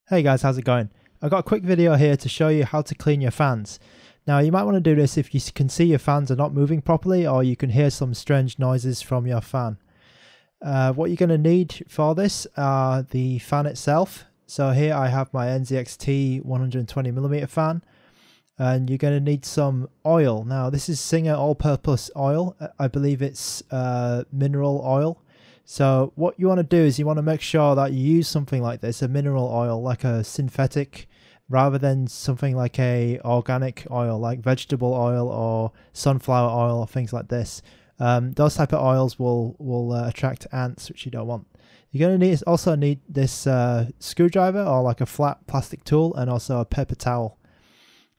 Hey guys, how's it going? I've got a quick video here to show you how to clean your fans. Now you might want to do this if you can see your fans are not moving properly, or you can hear some strange noises from your fan. What you're going to need for this are the fan itself. So here I have my NZXT 120mm fan, and you're going to need some oil. Now this is Singer all-purpose oil. I believe it's mineral oil. So what you want to do is you want to make sure that you use something like this, a mineral oil, like a synthetic, rather than something like a organic oil, like vegetable oil or sunflower oil or things like this. Those type of oils will attract ants, which you don't want. You're going to also need this screwdriver or like a flat plastic tool, and also a paper towel.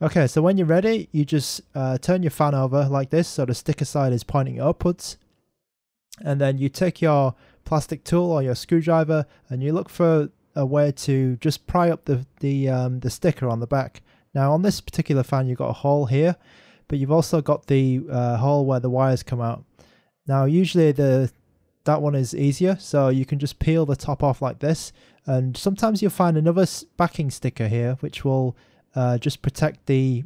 Okay, so when you're ready, you just turn your fan over like this, so the sticker side is pointing upwards. And then you take your plastic tool or your screwdriver and you look for a way to just pry up the sticker on the back. Now on this particular fan you've got a hole here, but you've also got the hole where the wires come out. Now usually that one is easier, so you can just peel the top off like this, and sometimes you'll find another backing sticker here which will just protect the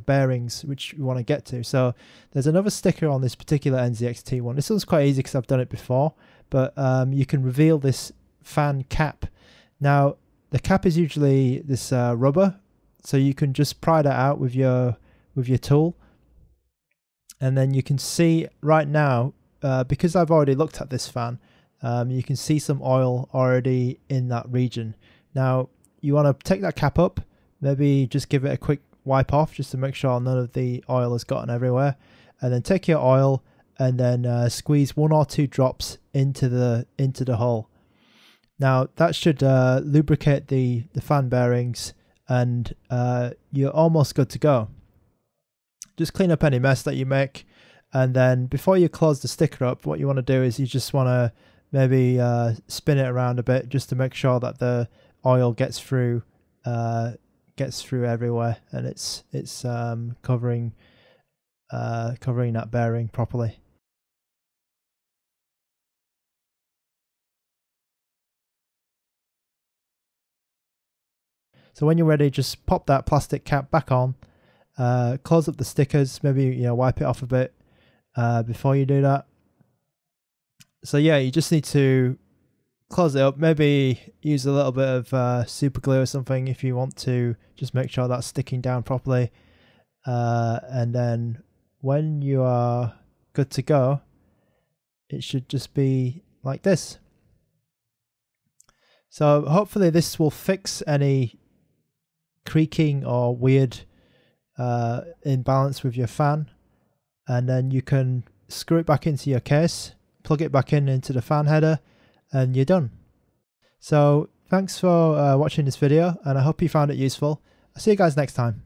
bearings which you want to get to. So there's another sticker on this particular NZXT one. This one's quite easy because I've done it before, but you can reveal this fan cap. Now the cap is usually this rubber, so you can just pry that out with your tool, and then you can see right now, because I've already looked at this fan, you can see some oil already in that region. Now you want to take that cap up, maybe just give it a quick wipe off just to make sure none of the oil has gotten everywhere, and then take your oil and then squeeze 1 or 2 drops into the hole. Now that should lubricate the fan bearings, and you're almost good to go. Just clean up any mess that you make, and then before you close the sticker up, what you want to do is you just want to maybe spin it around a bit just to make sure that the oil gets through everywhere, and it's covering that bearing properly. So when you're ready, just pop that plastic cap back on, close up the stickers, maybe wipe it off a bit before you do that. So yeah, you just need to close it up, maybe use a little bit of super glue or something if you want to just make sure that's sticking down properly, and then when you are good to go, it should just be like this. So hopefully this will fix any creaking or weird imbalance with your fan, and then you can screw it back into your case, plug it back into the fan header, and you're done. So thanks for watching this video, and I hope you found it useful. I'll see you guys next time.